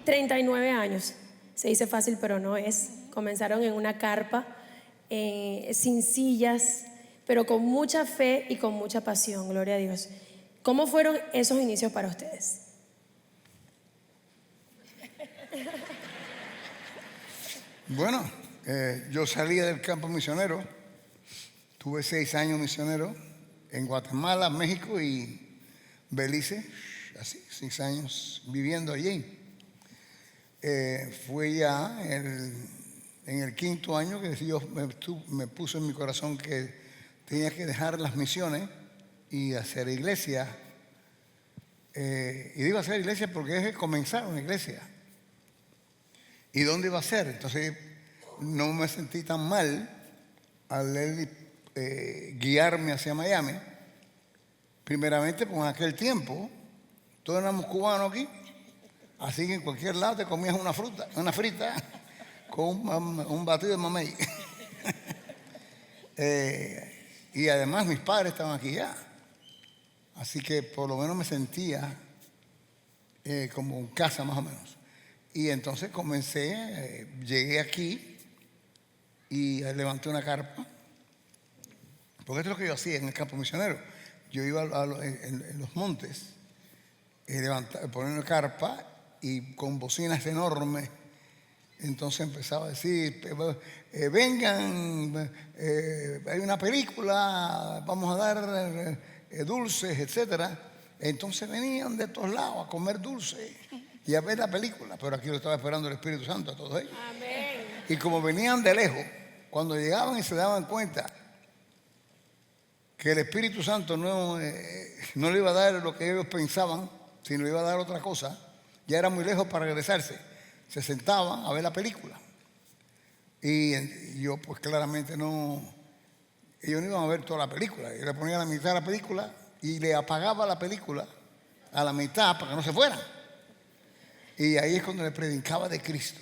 39 años. Se dice fácil, pero no es. Comenzaron en una carpa, sin sillas, pero con mucha fe y con mucha pasión, gloria a Dios. ¿Cómo fueron esos inicios para ustedes? Bueno, yo salí del campo misionero, tuve 6 años misionero en Guatemala, México y Belice, así, 6 años viviendo allí. Fue ya en el 5.º año que Dios me puso en mi corazón que tenía que dejar las misiones y hacer iglesia. Y digo hacer iglesia porque es comenzar una iglesia. ¿Y dónde iba a ser? Entonces no me sentí tan mal al él guiarme hacia Miami. Primeramente, pues en aquel tiempo, todos éramos cubanos aquí, así que en cualquier lado te comías una frita con un batido de mamey. Y además mis padres estaban aquí ya. Así que por lo menos me sentía como en casa más o menos. Y entonces comencé, llegué aquí y levanté una carpa. Porque esto es lo que yo hacía en el campo misionero. Yo iba en los montes, poner una carpa y con bocinas enormes. Entonces empezaba a decir, vengan, hay una película, vamos a dar dulces, etc. Entonces venían de todos lados a comer dulces y a ver la película, pero aquí lo estaba esperando el Espíritu Santo a todos ellos. Amén. Y como venían de lejos, cuando llegaban y se daban cuenta que el Espíritu Santo no le iba a dar lo que ellos pensaban, sino le iba a dar otra cosa, ya era muy lejos para regresarse. Se sentaban a ver la película. Y yo pues claramente ellos no iban a ver toda la película. Yo le ponía la mitad de la película y le apagaba la película a la mitad para que no se fueran. Y ahí es cuando le predicaba de Cristo.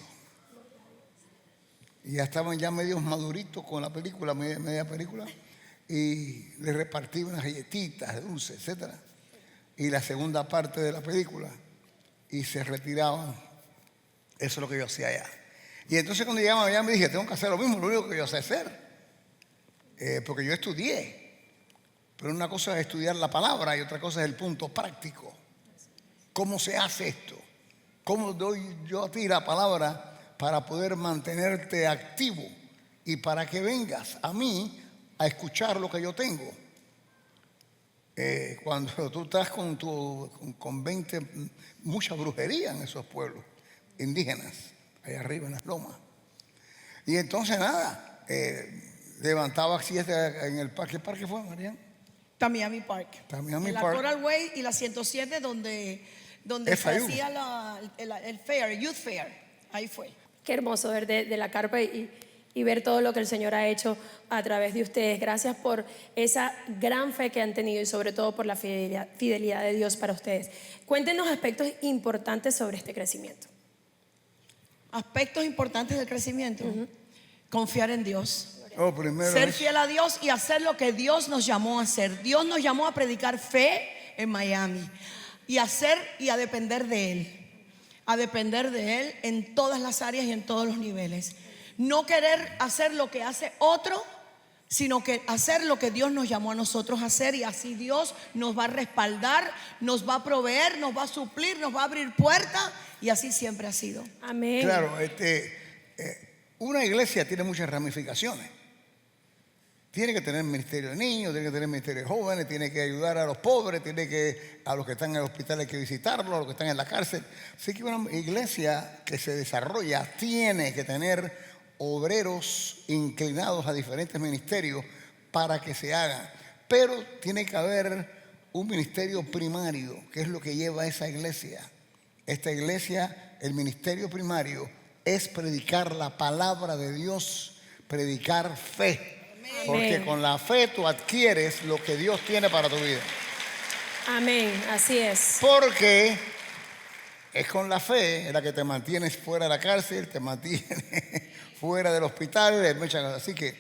Y ya estaban ya medios maduritos con la película, media película. Y le repartí unas galletitas, dulces, etc. Y la segunda parte de la película. Y se retiraban. Eso es lo que yo hacía allá. Y entonces cuando llegaba allá me dije, tengo que hacer lo mismo, lo único que yo sé hacer. Porque yo estudié. Pero una cosa es estudiar la palabra y otra cosa es el punto práctico. ¿Cómo se hace esto? ¿Cómo doy yo a ti la palabra para poder mantenerte activo y para que vengas a mí a escuchar lo que yo tengo? Cuando tú estás con 20, mucha brujería en esos pueblos indígenas, allá arriba en las lomas. Y entonces nada, levantaba así en el parque. ¿Qué parque fue, Marian? Tamiami Park. Tamiami en la Park. Coral Way y la 107 donde se FIU. hacía el fair, Youth Fair. Ahí fue. Qué hermoso ver de la carpa y ver todo lo que el Señor ha hecho a través de ustedes. Gracias por esa gran fe que han tenido y sobre todo por la fidelidad de Dios para ustedes. Cuéntenos aspectos importantes sobre este crecimiento. Aspectos importantes del crecimiento. Confiar en Dios. Primero Ser fiel a Dios y hacer lo que Dios nos llamó a hacer. Dios nos llamó a predicar fe en Miami y a depender de Él. A depender de Él en todas las áreas y en todos los niveles. No querer hacer lo que hace otro, sino que hacer lo que Dios nos llamó a nosotros a hacer, y así Dios nos va a respaldar, nos va a proveer, nos va a suplir, nos va a abrir puertas, y así siempre ha sido. Amén. Claro, una iglesia tiene muchas ramificaciones. Tiene que tener ministerio de niños, tiene que tener ministerio de jóvenes, tiene que ayudar a los pobres, a los que están en el hospital hay que visitarlos, a los que están en la cárcel. Así que una iglesia que se desarrolla tiene que tener obreros inclinados a diferentes ministerios para que se hagan. Pero tiene que haber un ministerio primario, que es lo que lleva a esa iglesia. Esta iglesia, el ministerio primario es predicar la palabra de Dios, predicar fe. Porque con la fe tú adquieres lo que Dios tiene para tu vida. Amén, así es. Porque es con la fe en la que te mantienes fuera de la cárcel, te mantienes fuera del hospital, hay muchas cosas. Así que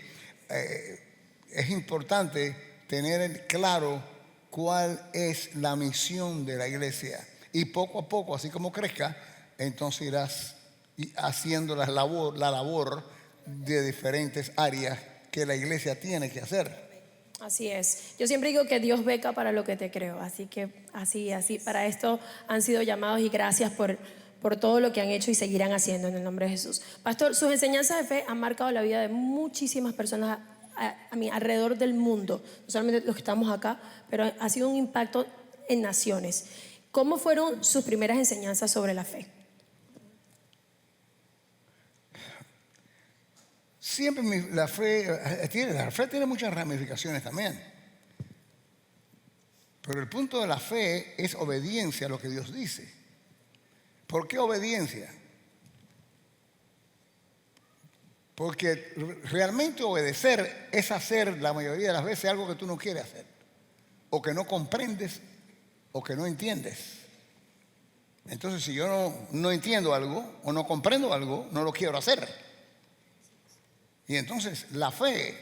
es importante tener claro cuál es la misión de la iglesia. Y poco a poco, así como crezca, entonces irás haciendo la labor de diferentes áreas que la iglesia tiene que hacer. Así es. Yo siempre digo que Dios beca para lo que te creo. Así que así, para esto han sido llamados y gracias por todo lo que han hecho y seguirán haciendo en el nombre de Jesús. Pastor, sus enseñanzas de fe han marcado la vida de muchísimas personas alrededor del mundo. No solamente los que estamos acá, pero ha sido un impacto en naciones. ¿Cómo fueron sus primeras enseñanzas sobre la fe? Siempre la fe tiene muchas ramificaciones también. Pero el punto de la fe es obediencia a lo que Dios dice. ¿Por qué obediencia? Porque realmente obedecer es hacer la mayoría de las veces algo que tú no quieres hacer, o que no comprendes, o que no entiendes. Entonces, si yo no entiendo algo o no comprendo algo, no lo quiero hacer. Y entonces la fe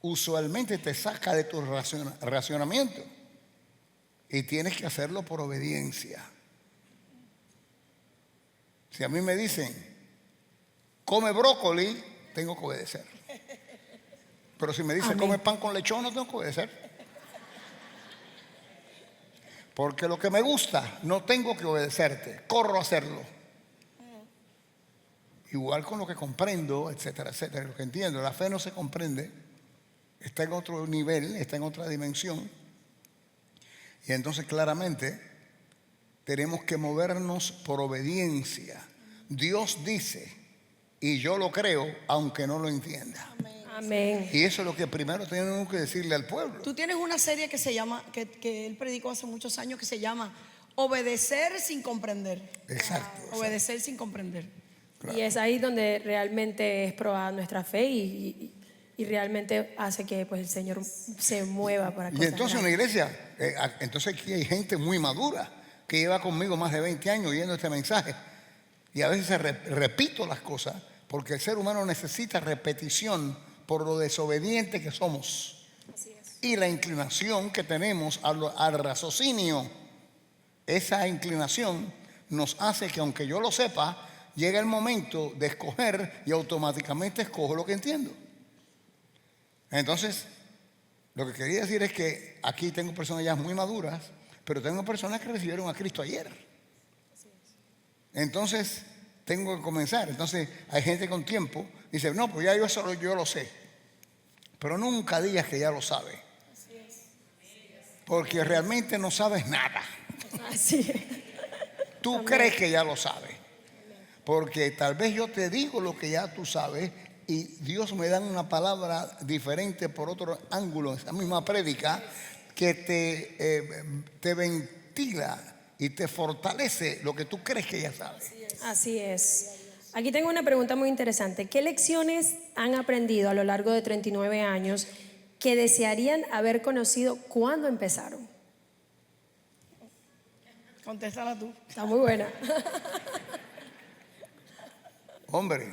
usualmente te saca de tu racionamiento y tienes que hacerlo por obediencia. Si a mí me dicen, come brócoli, tengo que obedecer. Pero si me dicen, Amén. come pan con lechón, no tengo que obedecer. Porque lo que me gusta, no tengo que obedecerte, corro a hacerlo. Igual con lo que comprendo, etcétera, etcétera, lo que entiendo. La fe no se comprende, está en otro nivel, está en otra dimensión. Y entonces claramente tenemos que movernos por obediencia. Dios dice, y yo lo creo, aunque no lo entienda. Amén. Y eso es lo que primero tenemos que decirle al pueblo. Tú tienes una serie que se llama, que él predicó hace muchos años, que se llama Obedecer sin comprender. Exacto. Obedecer sin comprender. Claro. Y es ahí donde realmente es probada nuestra fe y realmente hace que pues, el Señor se mueva para Y cosas entonces en la grandes. iglesia, entonces aquí hay gente muy madura que lleva conmigo más de 20 años oyendo este mensaje. Y a veces repito las cosas porque el ser humano necesita repetición por lo desobediente que somos. Así es. Y la inclinación que tenemos al raciocinio. Esa inclinación nos hace que aunque yo lo sepa, llega el momento de escoger y automáticamente escojo lo que entiendo. Entonces, lo que quería decir es que aquí tengo personas ya muy maduras, pero tengo personas que recibieron a Cristo ayer. Entonces, tengo que comenzar. Entonces, hay gente con tiempo, dice, no, pues ya yo lo sé. Pero nunca digas que ya lo sabe. Porque realmente no sabes nada. Así es. Tú crees que ya lo sabes. Porque tal vez yo te digo lo que ya tú sabes y Dios me da una palabra diferente por otro ángulo, esa misma prédica, que te ventila y te fortalece lo que tú crees que ya sabes. Así es. Aquí tengo una pregunta muy interesante. ¿Qué lecciones han aprendido a lo largo de 39 años que desearían haber conocido cuando empezaron? Contéstala tú. Está muy buena. Hombre,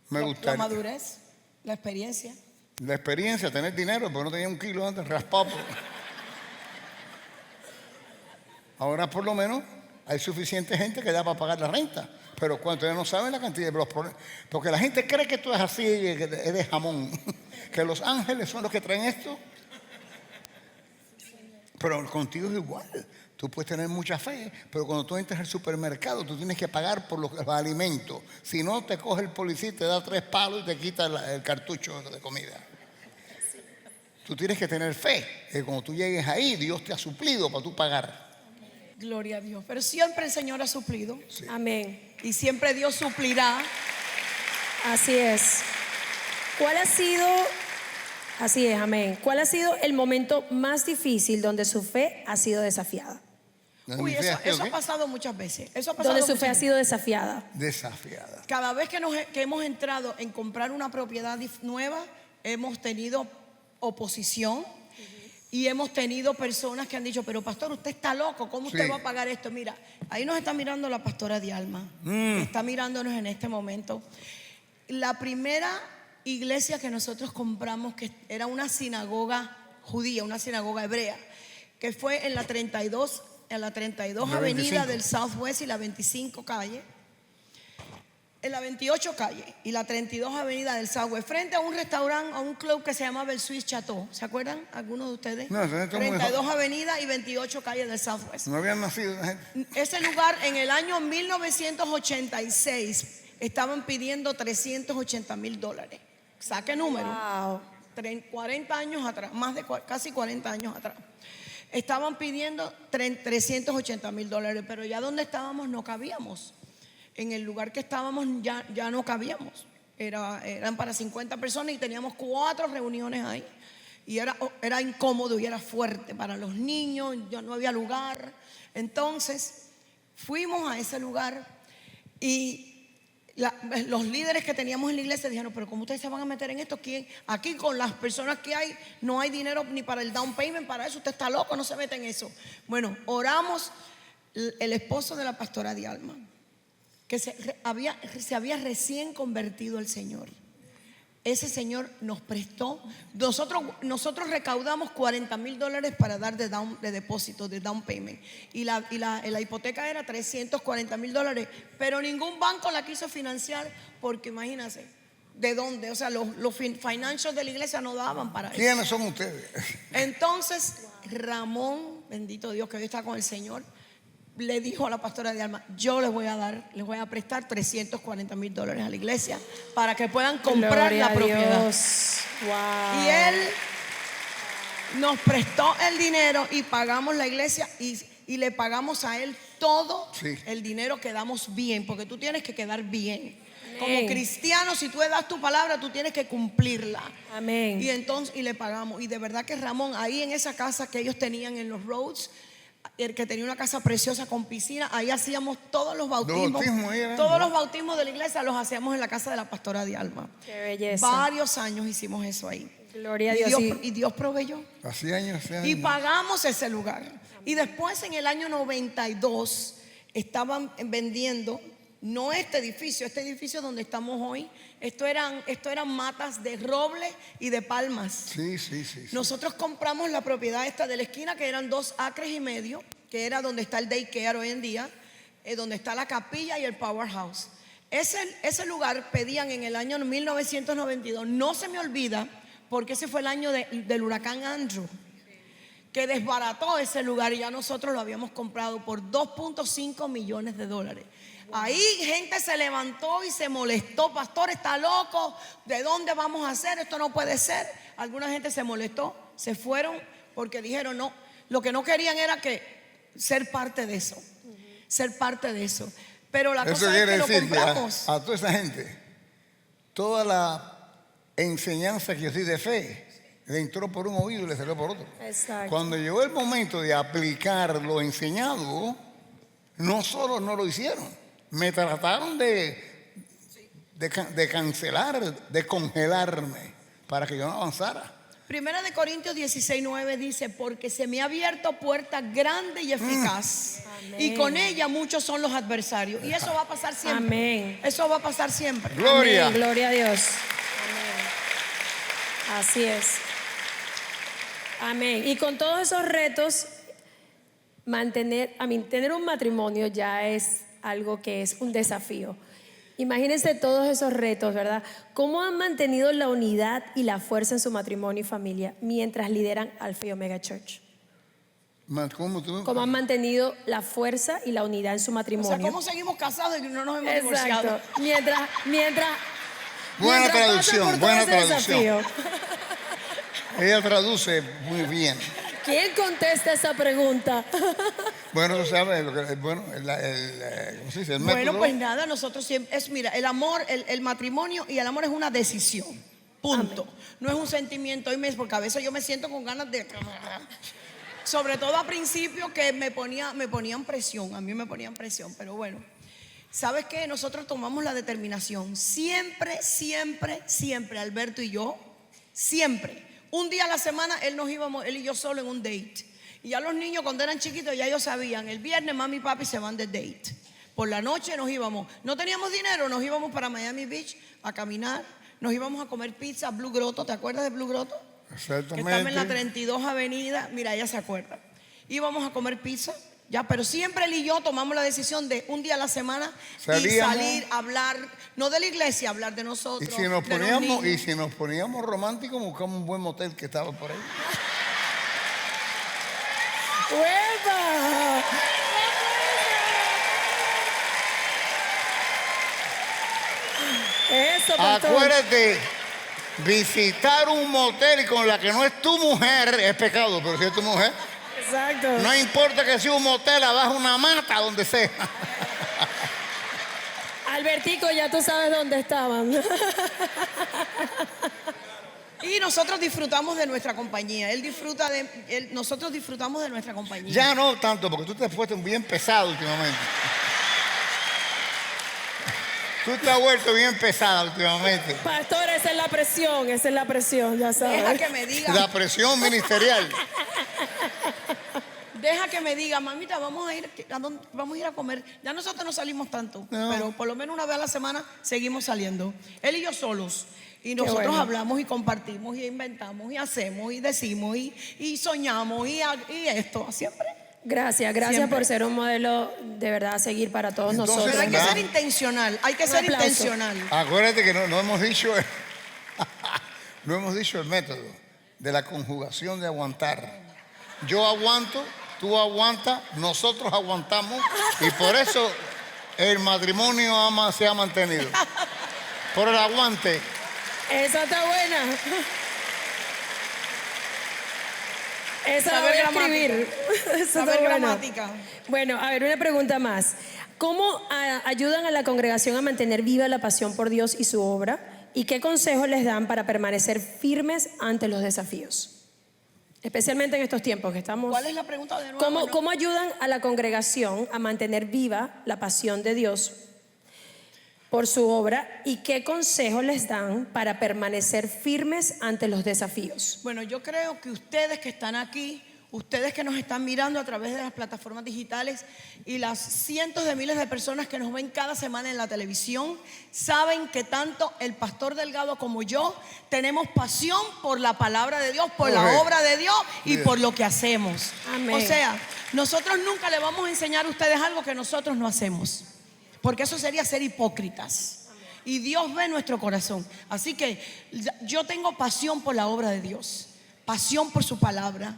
me La gustaría. madurez, la experiencia. La experiencia, tener dinero, porque no tenía un kilo antes raspado. Ahora por lo menos hay suficiente gente que da para pagar la renta. Pero cuando ya no saben la cantidad de los problemas. Porque la gente cree que esto es así, que es de jamón. Que los ángeles son los que traen esto. Pero contigo es igual. Tú puedes tener mucha fe, pero cuando tú entras al supermercado, tú tienes que pagar por los alimentos. Si no, te coge el policía y te da 3 palos y te quita el cartucho de comida. Tú tienes que tener fe, que cuando tú llegues ahí, Dios te ha suplido para tú pagar. Gloria a Dios. Pero siempre el Señor ha suplido. Sí. Amén. Y siempre Dios suplirá. Así es. ¿Cuál ha sido, así es, amén, cuál ha sido el momento más difícil donde su fe ha sido desafiada? Uy, eso ha pasado muchas veces. Eso ha pasado Donde su fe ha muchas sido desafiada. Desafiada. veces. Cada vez que hemos entrado en comprar una propiedad nueva, hemos tenido oposición. Y hemos tenido personas que han dicho, pero pastor, usted está loco, ¿cómo usted Sí. va a pagar esto? Mira, ahí nos está mirando la pastora Dialma, está mirándonos en este momento. La primera iglesia que nosotros compramos, que era una sinagoga judía, una sinagoga hebrea, que fue en la 32 en la 32 La Avenida 25. del Southwest y la 25 calle. En la 28 calle y la 32 Avenida del Southwest, frente a un restaurante, a un club que se llamaba el Swiss Chateau. ¿Se acuerdan algunos de ustedes? No, eso es muy 32 joven. Avenida y 28 calle del Southwest. No habían nacido esa gente. Ese lugar en el año 1986 estaban pidiendo $380,000. Saque número. Wow. 40 años atrás, casi 40 años atrás. Estaban pidiendo $380,000, pero ya donde estábamos no cabíamos. En el lugar que estábamos ya no cabíamos. Eran para 50 personas y teníamos 4 reuniones ahí. Y era incómodo y era fuerte para los niños, ya no había lugar. Entonces fuimos a ese lugar y los líderes que teníamos en la iglesia dijeron, pero ¿cómo ustedes se van a meter en esto? Aquí con las personas que hay no hay dinero ni para el down payment, para eso usted está loco, no se mete en eso. Bueno, oramos. El esposo de la pastora Dialma, que se había recién convertido al Señor, ese señor nos prestó. Nosotros recaudamos $40,000 para dar de depósito, de down payment, y la hipoteca era $340,000, pero ningún banco la quiso financiar porque imagínense de dónde, o sea, los financials de la iglesia no daban para eso. ¿Quiénes son ustedes? Entonces Ramón, bendito Dios que hoy está con el Señor, le dijo a la pastora Dialma, yo les voy a prestar $340,000 a la iglesia para que puedan comprar Gloria la a propiedad. Dios. Wow. Y él nos prestó el dinero y pagamos la iglesia y le pagamos a él todo. Sí. El dinero, quedamos bien, porque tú tienes que quedar bien. Como Amén. cristiano, si tú das tu palabra, tú tienes que cumplirla. Amén. Y entonces, y le pagamos. Y de verdad que Ramón, ahí en esa casa que ellos tenían en los Roads, el que tenía una casa preciosa con piscina, ahí hacíamos todos los bautismos. bautismos ahí eran, Todos ¿no? los bautismos de la iglesia los hacíamos en la casa de la pastora Dialma. Qué belleza. Varios años hicimos eso ahí. Gloria a Y Dios. y Dios proveyó. Hace años. Y pagamos ese lugar. Y después en el año 92 estaban vendiendo, no este edificio donde estamos hoy. Esto eran matas de roble y de palmas. Sí. Nosotros compramos la propiedad esta de la esquina, que eran 2,5 acres, que era donde está el daycare hoy en día, donde está la capilla y el powerhouse. Ese lugar pedían en el año 1992, no se me olvida, porque ese fue el año del huracán Andrew, que desbarató ese lugar, y ya nosotros lo habíamos comprado por $2.5 millones. Ahí gente se levantó y se molestó, pastor, está loco, ¿de dónde vamos a hacer? Esto no puede ser. Alguna gente se molestó, se fueron porque dijeron no, lo que no querían era ser parte de eso, pero la Eso cosa es quiere que lo decir que compramos. a toda esa gente, toda la enseñanza que yo soy de fe, le entró por un oído y le salió por otro. Exacto. Cuando llegó el momento de aplicar lo enseñado, no solo no lo hicieron, me trataron de cancelar, de congelarme para que yo no avanzara. Primera de Corintios 16:9 dice, porque se me ha abierto puerta grande y eficaz, Amén. y con ella muchos son los adversarios. Y eso va a pasar siempre. Amén. Eso va a pasar siempre. Gloria. Amén. Gloria a Dios. Amén. Así es. Amén. Y con todos esos retos, tener un matrimonio ya es algo que es un desafío. Imagínense todos esos retos, ¿verdad? ¿Cómo han mantenido la unidad y la fuerza en su matrimonio y familia mientras lideran Alfa y Omega Church? ¿Cómo han mantenido la fuerza y la unidad en su O matrimonio? sea, ¿cómo seguimos casados y no nos hemos divorciado? Exacto. Mientras Buena pasa traducción, por todo buena ese traducción. desafío. Ella traduce muy bien. ¿Quién contesta esa pregunta? Bueno, tú sabes, ¿cómo se dice? El Bueno, método. pues nada, nosotros siempre, mira, el amor, el matrimonio y el amor es una decisión. Punto. Amén. No es un sentimiento, porque a veces yo me siento con ganas de... Sobre todo a principio que me ponían presión, a mí me ponían presión, pero bueno. ¿Sabes qué? Nosotros tomamos la determinación, siempre, Alberto y yo, siempre. Un día a la semana él y yo solo en un date. Y ya los niños cuando eran chiquitos ya ellos sabían, el viernes mami y papi se van de date. Por la noche nos íbamos, no teníamos dinero, nos íbamos para Miami Beach a caminar, nos íbamos a comer pizza, Blue Grotto, ¿te acuerdas de Blue Grotto? Que estaba en la 32 Avenida, mira, ella se acuerda. Íbamos a comer pizza Ya, pero siempre él y yo tomamos la decisión de un día a la semana y Salíamos. salir a hablar, no de la iglesia, hablar de Y nosotros. si nos de los poníamos, niños. románticos, buscamos un buen motel que estaba por ahí. ¡Hueva! Eso, pastor. Acuérdate, visitar un motel con la que no es tu mujer es pecado, pero si es tu mujer, Exacto. no importa que sea un motel abajo una mata, donde sea. Albertico, ya tú sabes dónde estaban. Y nosotros disfrutamos de nuestra compañía. Nosotros disfrutamos de nuestra compañía. Ya no tanto, porque tú te has puesto bien pesado últimamente. Tú te has vuelto bien pesada últimamente. Pastor, esa es la presión, ya sabes. Deja que me diga. La presión ministerial. Deja que me diga, mamita, vamos a ir a comer. Ya nosotros no salimos tanto, No. pero por lo menos una vez a la semana seguimos saliendo. Él y yo solos. Y nosotros bueno. hablamos y compartimos y inventamos y hacemos y decimos y soñamos y esto, siempre. Gracias Siempre. por ser un modelo de verdad a seguir para todos Entonces, nosotros. Pero hay que ¿verdad? ser intencional, hay que Un ser aplauso. intencional. Acuérdate que no hemos dicho no hemos dicho el método de la conjugación de aguantar. Yo aguanto, tú aguantas, nosotros aguantamos y por eso el matrimonio se ha mantenido. Por el aguante. Esa está buena. Esa la Saber voy a gramática. escribir. Esa está Saber buena. gramática. Bueno, a ver, una pregunta más. ¿Cómo ayudan a la congregación a mantener viva la pasión por Dios y su obra? ¿Y qué consejos les dan para permanecer firmes ante los desafíos? Especialmente en estos tiempos que estamos. ¿Cuál es la pregunta de nuevo? ¿No? ¿Cómo ayudan a la congregación a mantener viva la pasión de Dios por su obra? ¿Y qué consejos les dan para permanecer firmes ante los desafíos? Bueno, yo creo que ustedes que están aquí, ustedes que nos están mirando a través de las plataformas digitales y las cientos de miles de personas que nos ven cada semana en la televisión, saben que tanto el pastor Delgado como yo tenemos pasión por la palabra de Dios, por la Correcto. obra de Dios y Bien. por lo que hacemos. Amén. O sea, nosotros nunca le vamos a enseñar a ustedes algo que nosotros no hacemos, porque eso sería ser hipócritas. Y Dios ve nuestro corazón. Así que yo tengo pasión por la obra de Dios, pasión por su palabra.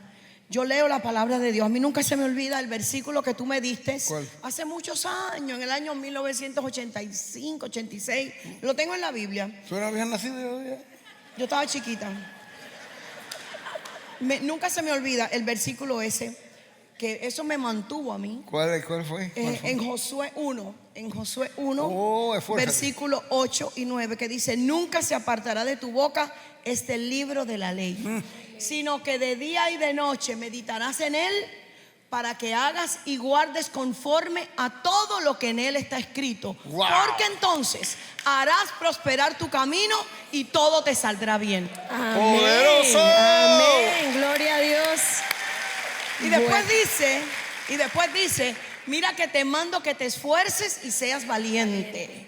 Yo leo la palabra de Dios. A mí nunca se me olvida el versículo que tú me diste. ¿Cuál? Hace muchos años, en el año 1985, 86. Lo tengo en la Biblia. ¿Tú no habías nacido ya? Yo estaba chiquita. Nunca se me olvida el versículo ese, que eso me mantuvo a mí. ¿Cuál fue? En Josué 1, Oh, esfuérzate. versículo 8 y 9, que dice: nunca se apartará de tu boca este libro de la ley, sino que de día y de noche meditarás en él, para que hagas y guardes conforme a todo lo que en él está escrito. Wow. Porque entonces harás prosperar tu camino y todo te saldrá bien. Amén. ¡Poderoso! Amén. Gloria a Dios. Y después dice, mira que te mando que te esfuerces y seas valiente.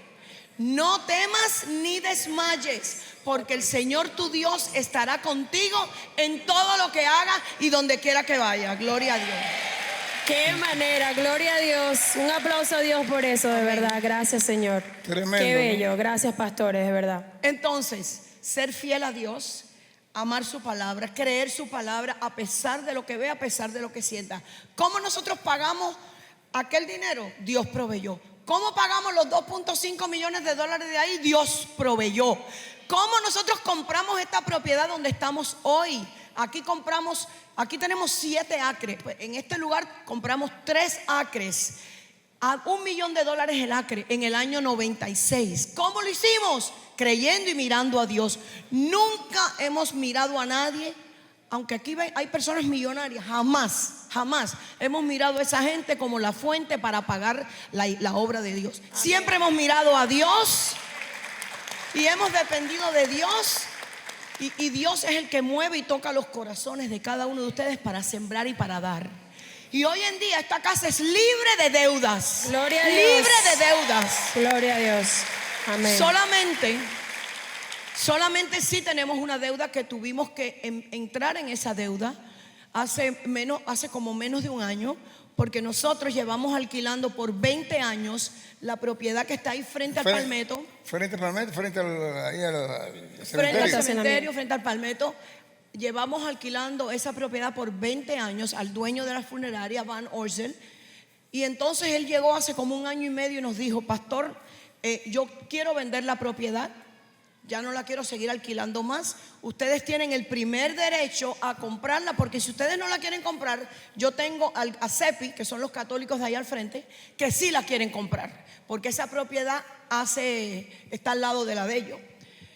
No temas ni desmayes, porque el Señor tu Dios estará contigo en todo lo que hagas y donde quiera que vaya. Gloria a Dios. Qué manera, gloria a Dios. Un aplauso a Dios por eso, de verdad. Gracias, Señor. Tremendo, Qué ¿no? bello. Gracias, pastores, de verdad. Entonces, ser fiel a Dios, amar su palabra, creer su palabra a pesar de lo que ve, a pesar de lo que sienta. ¿Cómo nosotros pagamos aquel dinero? Dios proveyó. ¿Cómo pagamos los 2.5 millones de dólares de ahí? Dios proveyó. ¿Cómo nosotros compramos esta propiedad donde estamos hoy? Aquí tenemos 7 acres. Pues en este lugar compramos 3 acres. A $1 millón el acre en el año 96. ¿Cómo lo hicimos? Creyendo y mirando a Dios. Nunca hemos mirado a nadie, aunque aquí hay personas millonarias. Jamás hemos mirado a esa gente como la fuente para pagar la obra de Dios. Siempre hemos mirado a Dios y hemos dependido de Dios. Y Dios es el que mueve y toca los corazones de cada uno de ustedes para sembrar y para dar. Y hoy en día esta casa es libre de deudas. Gloria a Dios. Libre de deudas. Gloria a Dios. Amén. Solamente sí tenemos una deuda que tuvimos que entrar en esa deuda hace como menos de un año, porque nosotros llevamos alquilando por 20 años la propiedad que está ahí frente al Palmetto. Frente al Palmetto, frente al Frente al cementerio. cementerio, frente al Palmetto. Llevamos alquilando esa propiedad por 20 años al dueño de la funeraria, Van Orsel. Y entonces él llegó hace como un año y medio y nos dijo: pastor, yo quiero vender la propiedad, ya no la quiero seguir alquilando más. Ustedes tienen el primer derecho a comprarla, porque si ustedes no la quieren comprar, yo tengo a CEPI, que son los católicos de ahí al frente, que sí la quieren comprar, porque esa propiedad está al lado de la de ellos.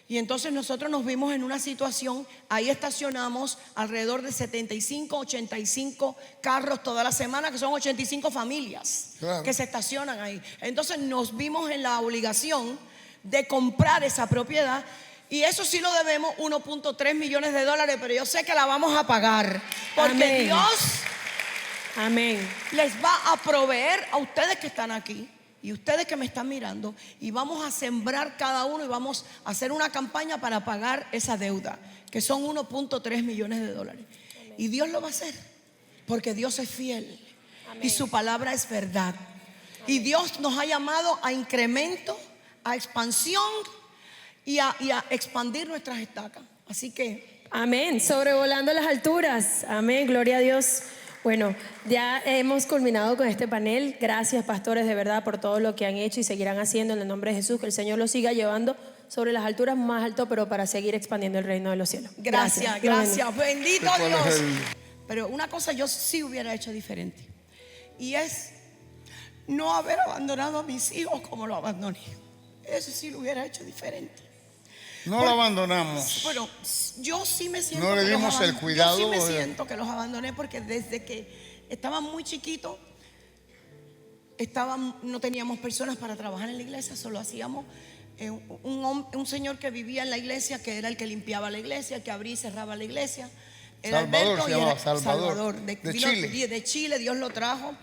Y entonces nosotros nos vimos en una situación, ahí estacionamos alrededor de 75, 85 carros toda la semana, que son 85 familias, claro, que se estacionan ahí. Entonces nos vimos en la obligación de comprar esa propiedad, y eso sí lo debemos, 1.3 millones de dólares, pero yo sé que la vamos a pagar, porque Amén. Dios, amén, les va a proveer a ustedes que están aquí y ustedes que me están mirando, y vamos a sembrar cada uno y vamos a hacer una campaña para pagar esa deuda, que son 1.3 millones de dólares. Amén. Y Dios lo va a hacer, porque Dios es fiel. Amén. Y su palabra es verdad. Amén. Y Dios nos ha llamado a incremento, a expansión y a expandir nuestras estacas. Así que amén, sobrevolando las alturas. Amén, gloria a Dios. Bueno, ya hemos culminado con este panel. Gracias, pastores, de verdad, por todo lo que han hecho y seguirán haciendo en el nombre de Jesús. Que el Señor los siga llevando sobre las alturas más alto, pero para seguir expandiendo el reino de los cielos. Gracias. Bendito Dios. Pero una cosa yo sí hubiera hecho diferente, y es no haber abandonado a mis hijos como lo abandoné. Eso sí lo hubiera hecho diferente. No lo abandonamos. Bueno, yo sí me siento. No le dimos el cuidado. Yo sí me siento que los abandoné, porque desde que estaban muy chiquitos, no teníamos personas para trabajar en la iglesia, solo hacíamos un señor que vivía en la iglesia, que era el que limpiaba la iglesia, el que abría y cerraba la iglesia. Era Salvador, Alberto, se llamaba Salvador, de Chile. De Chile, Dios lo trajo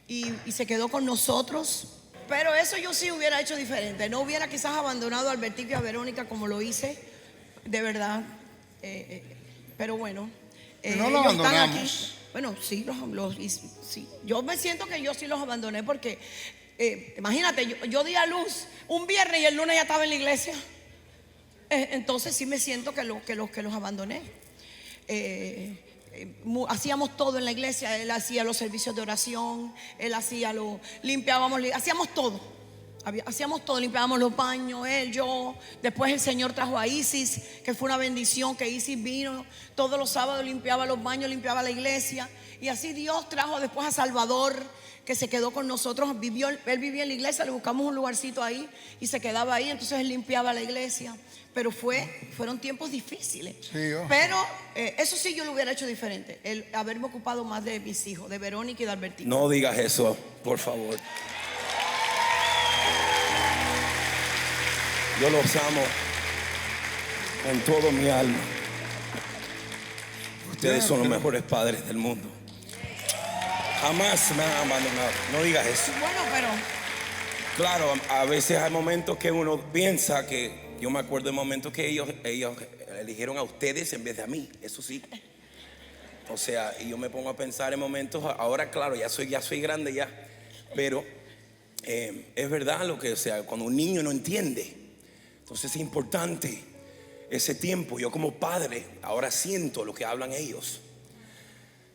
y se quedó con nosotros. Pero eso yo sí hubiera hecho diferente. No hubiera quizás abandonado a Albertico y a Verónica como lo hice, de verdad. Pero bueno, no lo abandonamos. Están aquí. Bueno, sí, sí. Yo me siento que yo sí los abandoné, porque imagínate, yo di a luz un viernes y el lunes ya estaba en la iglesia. Entonces sí me siento que los abandoné. Hacíamos todo en la iglesia. Él hacía los servicios de oración, él hacíamos todo, limpiábamos los baños, él, yo. Después el Señor trajo a Isis, que fue una bendición, que Isis vino todos los sábados, limpiaba los baños, limpiaba la iglesia. Y así Dios trajo después a Salvador, que se quedó con nosotros. Él vivía en la iglesia, le buscamos un lugarcito ahí y se quedaba ahí. Entonces él limpiaba la iglesia. Pero fueron tiempos difíciles. Sí, pero eso sí yo lo hubiera hecho diferente, el haberme ocupado más de mis hijos, de Verónica y de Albertino. No digas eso, por favor. Yo los amo con todo mi alma. Ustedes son los mejores padres del mundo. Jamás me han abandonado. No digas eso. Bueno, pero claro, a veces hay momentos que uno piensa que... Yo me acuerdo de momentos que ellos eligieron a ustedes en vez de a mí. Eso sí. O sea, y yo me pongo a pensar en momentos. Ahora, claro, ya soy grande ya. Pero es verdad lo que, o sea, cuando un niño no entiende, entonces es importante ese tiempo. Yo como padre ahora siento lo que hablan ellos.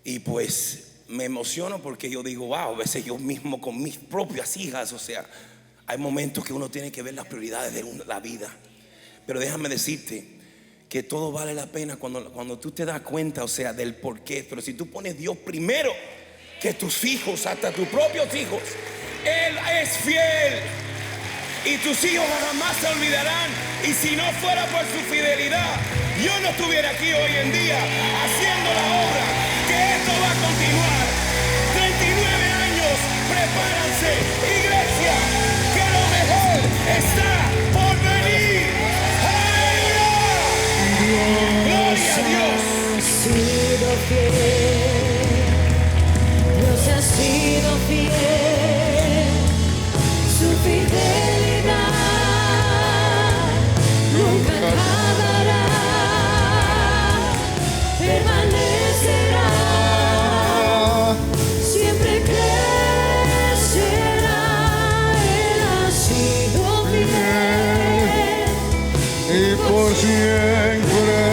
Y pues me emociono, porque yo digo, wow, a veces yo mismo con mis propias hijas, o sea, hay momentos que uno tiene que ver las prioridades de la vida. Pero déjame decirte que todo vale la pena cuando tú te das cuenta, o sea, del porqué. Pero si tú pones Dios primero que tus hijos, hasta tus propios hijos, Él es fiel. Y tus hijos jamás se olvidarán. Y si no fuera por su fidelidad, yo no estuviera aquí hoy en día haciendo la obra. Que esto va a continuar. 39 años, prepárense, iglesia, que lo mejor está por venir. ¡Gloria a Dios! Sido fiel, Dios ha sido fiel, su fidelidad nunca acabará, permanecerá. siempre.